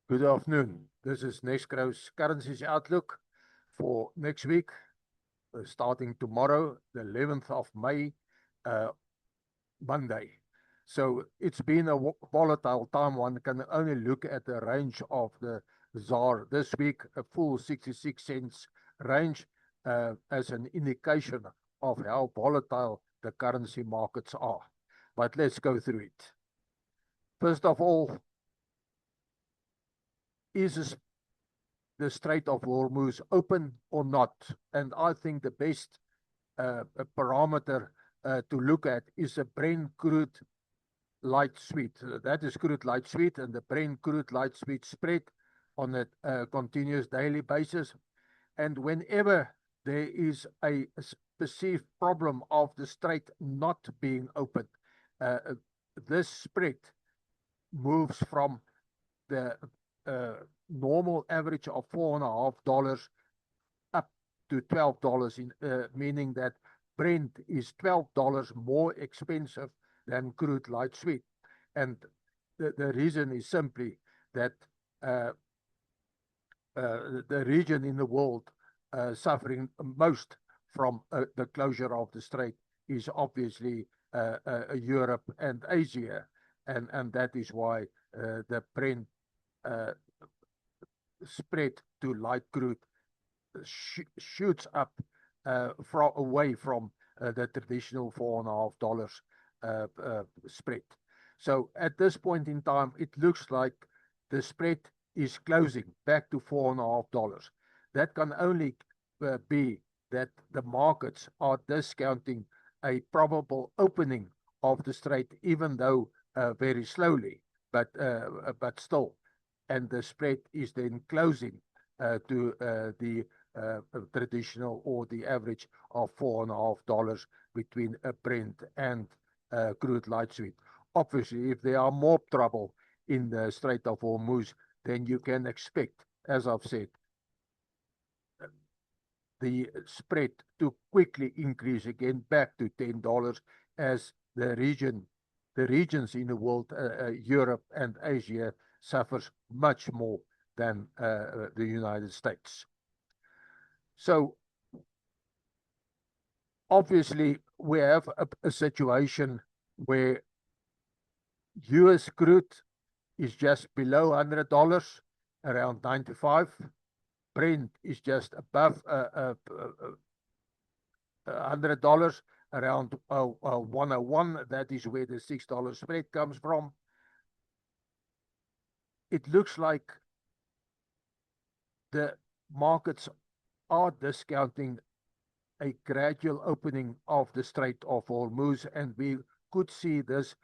Good afternoon. This is Nesgro's Currencies Outlook for next week, starting tomorrow, the 11th of May, Monday. So it's been a volatile time. One can only look at the range of the ZAR this week, a full 66 cents range, as an indication of how volatile the currency markets are. But let's go through it. First of all, is the Strait of Hormuz open or not? And I think the best parameter to look at is the Brent crude light sweet. That is crude light sweet, and the Brent crude light sweet spread on a continuous daily basis. And whenever there is a perceived problem of the strait not being open, this spread moves from the normal average of $4.50 up to $12, meaning that Brent is $12 more expensive than crude light sweet. And the reason is simply that the region in the world suffering most from the closure of the strait is obviously Europe and Asia. And that is why the Brent spread to light crude shoots up away from the traditional $4.50 spread. So at this point in time, it looks like the spread is closing back to $4.50. That can only be that the markets are discounting a probable opening of the strait, even though very slowly, but still. And the spread is then closing to the traditional or the average of $4.50 between Brent and crude light sweet. Obviously, if there are more trouble in the Strait of Hormuz, then you can expect, as I've said, the spread to quickly increase again back to $10 as the regions in the world, Europe and Asia, suffers much more than the United States. So obviously we have a situation where US crude is just below $100, around 95. Brent is just above $100, around 101. That is where the $6 spread comes from. It looks like the markets are discounting a gradual opening of the Strait of Hormuz, and we could see this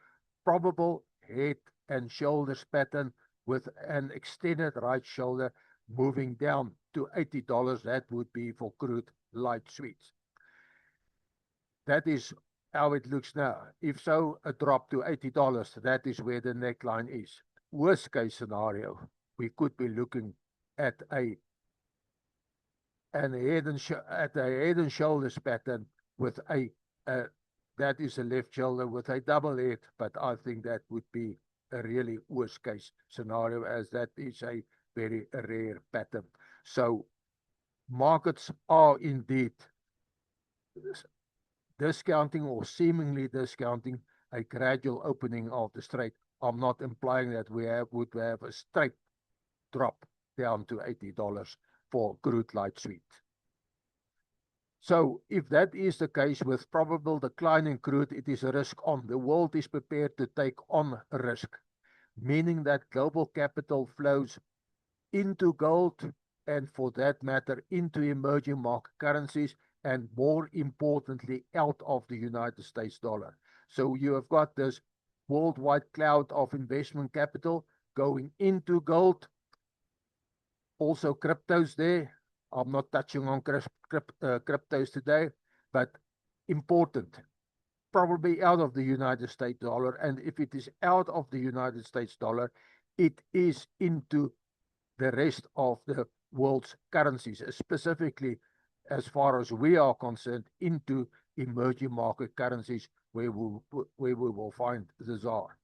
probable head and shoulders pattern with an extended right shoulder moving down to $80. That would be for crude light sweets. That is how it looks now. If so, a drop to $80, that is where the neckline is. Worst case scenario, we could be looking at a head and shoulders pattern with that is a left shoulder with a double head, but I think that would be a really worst case scenario, as that is a very rare pattern. So markets are indeed discounting or seemingly discounting a gradual opening of the strait. I'm not implying that we would have a straight drop down to $80 for crude light sweet. So if that is the case, with probable decline in crude, it is a risk on. The world is prepared to take on a risk, meaning that global capital flows into gold and, for that matter, into emerging market currencies, and more importantly, out of the United States dollar. So you have got this worldwide cloud of investment capital going into gold. Also cryptos there. I'm not touching on cryptos today, but important, probably out of the United States dollar. And if it is out of the United States dollar, it is into the rest of the world's currencies, specifically, as far as we are concerned, into emerging market currencies where we will find the ZAR.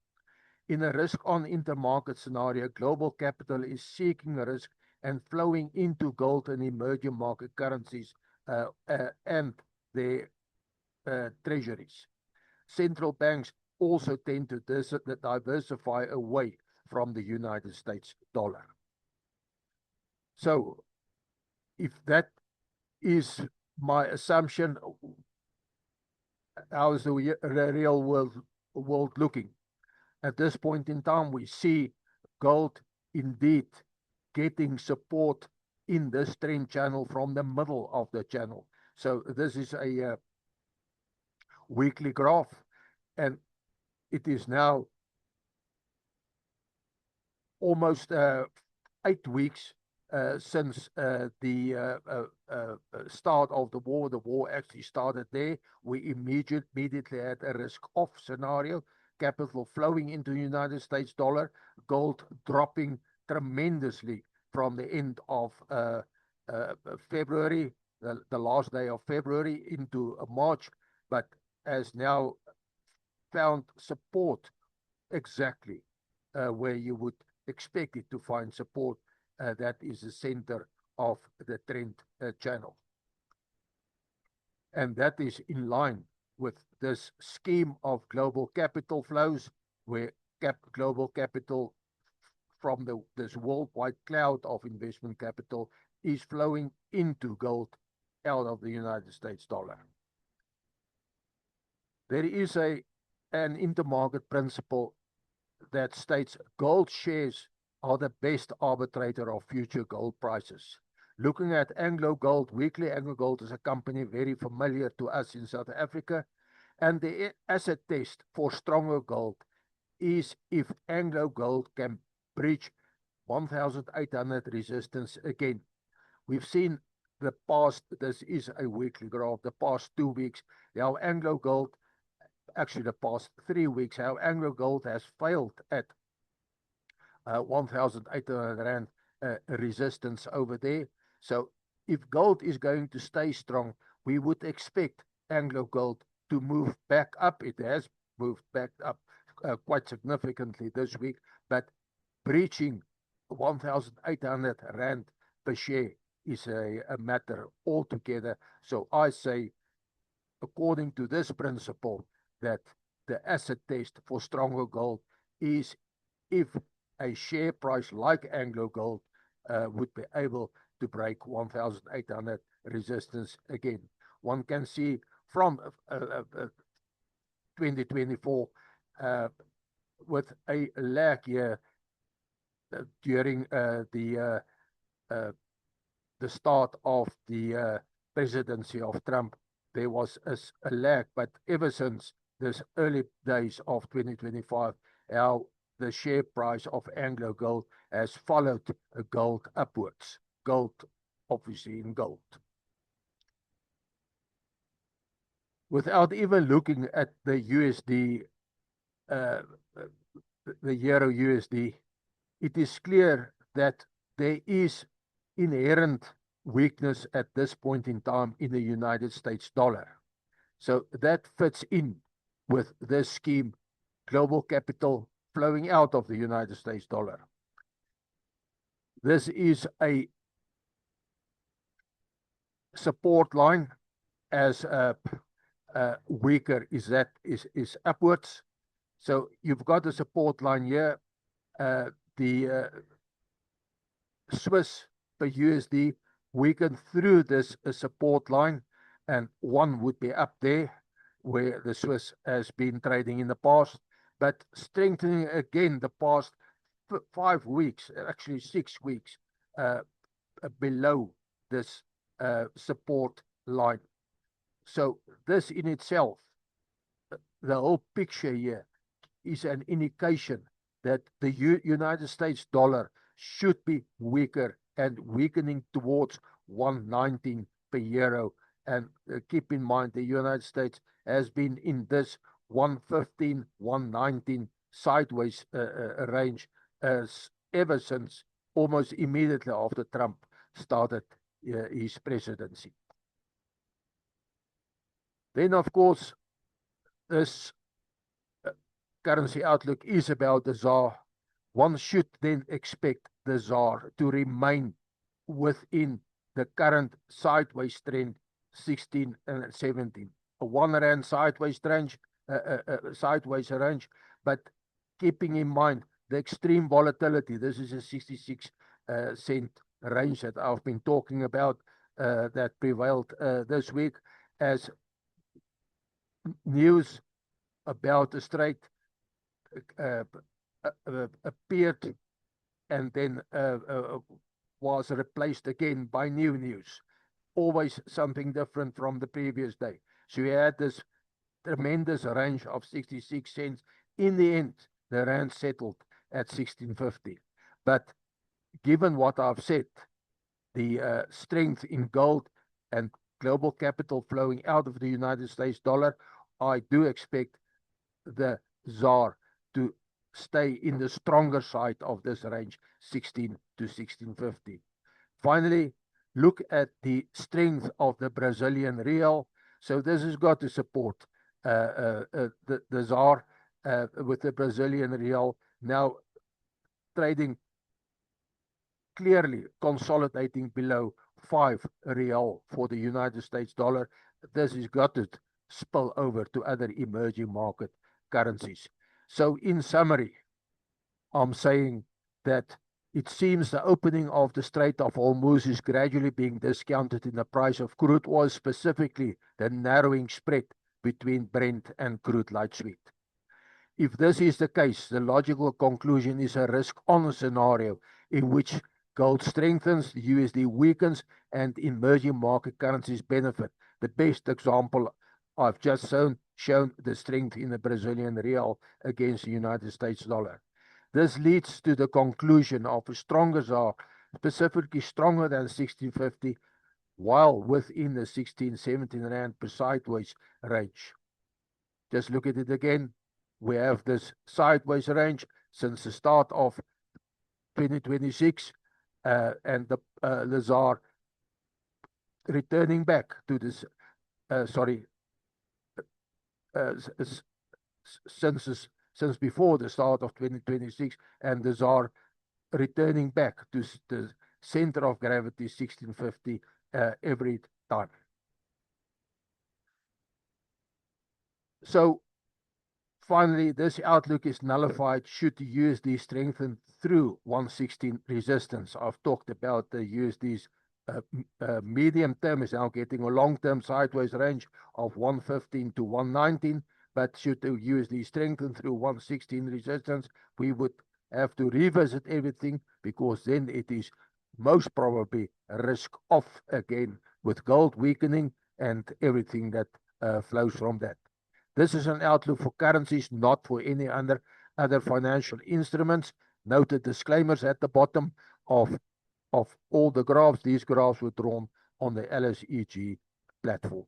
In a risk-on intermarket scenario, global capital is seeking risk and flowing into gold and emerging market currencies and their treasuries. Central banks also tend to diversify away from the United States dollar. So, if that is my assumption, how is the real world looking? At this point in time, we see gold indeed getting support in this trend channel from the middle of the channel. So this is a weekly graph, and it is now almost 8 weeks since the start of the war. The war actually started there. We immediately had a risk-off scenario, capital flowing into the United States dollar, gold dropping tremendously from the end of February, the last day of February into March, but has now found support exactly where you would expect it to find support. That is the center of the trend channel. And that is in line with this scheme of global capital flows, where global capital from this worldwide cloud of investment capital is flowing into gold out of the United States dollar. There is an intermarket principle that states gold shares are the best arbitrator of future gold prices. Looking at Anglo Gold, Weekly Anglo Gold is a company very familiar to us in South Africa, and the asset test for stronger gold is if Anglo Gold can breach 1,800 resistance again. We've seen the past, this is a weekly graph, the past 2 weeks, how Anglo Gold, actually the past 3 weeks, how Anglo Gold has failed at 1,800 Rand resistance over there. So if gold is going to stay strong, we would expect Anglo Gold to move back up. It has moved back up quite significantly this week, but breaching 1,800 Rand per share is a matter altogether. So I say, according to this principle, that the asset test for stronger gold is if a share price like Anglo Gold would be able to break 1,800 resistance again. One can see from 2024 with a lag year during the start of the presidency of Trump, there was a lag, but ever since this early days of 2025, how the share price of Anglo Gold has followed gold upwards. Gold, obviously in gold. Without even looking at the USD, the Euro USD, it is clear that there is inherent weakness at this point in time in the United States dollar. So that fits in with this scheme, global capital flowing out of the United States dollar. This is a support line, as weaker is upwards. So you've got a support line here. The Swiss per USD weakened through this support line, and one would be up there where the Swiss has been trading in the past, but strengthening again the past 5 weeks, actually 6 weeks below this support line. So this in itself, the whole picture here is an indication that the United States dollar should be weaker and weakening towards 119 per euro. And keep in mind, the United States has been in this 115, 119 sideways range ever since almost immediately after Trump started his presidency. Then, of course, this currency outlook is about the ZAR, one should then expect the ZAR to remain within the current sideways trend 16 and 17. A 1 rand sideways range, but keeping in mind the extreme volatility. This is a 66 cent range that I've been talking about that prevailed this week as news about the strait appeared and then was replaced again by new news. Always something different from the previous day. So we had this tremendous range of 66 cents. In the end, the rand settled at 16.50. But given what I've said, the strength in gold and global capital flowing out of the United States dollar, I do expect the ZAR to stay in the stronger side of this range, 16 to 16.50. Finally, look at the strength of the Brazilian real. So this has got to support the ZAR with the Brazilian real now trading clearly consolidating below 5 real for the United States dollar. This has got to spill over to other emerging market currencies. So in summary, I'm saying that it seems the opening of the Strait of Hormuz is gradually being discounted in the price of crude oil, specifically the narrowing spread between Brent and crude light sweet. If this is the case, the logical conclusion is a risk-on scenario in which gold strengthens, the USD weakens, and emerging market currencies benefit. The best example I've just shown the strength in the Brazilian real against the United States dollar. This leads to the conclusion of a stronger ZAR, specifically stronger than 16.50, while within the 16-17 rand per sideways range. Just look at it again. We have this sideways range since the start of 2026, and the ZAR returning back to this, since before the start of 2026, and the ZAR returning back to the center of gravity, 16.50, every time. So finally, this outlook is nullified should the USD strengthen through 116 resistance. I've talked about the USD's medium term is now getting a long-term sideways range of 115 to 119, but should the USD strengthen through 116 resistance, we would have to revisit everything, because then it is most probably risk off again with gold weakening and everything that flows from that. This is an outlook for currencies, not for any other financial instruments. Note the disclaimers at the bottom of all the graphs. These graphs were drawn on the LSEG platform.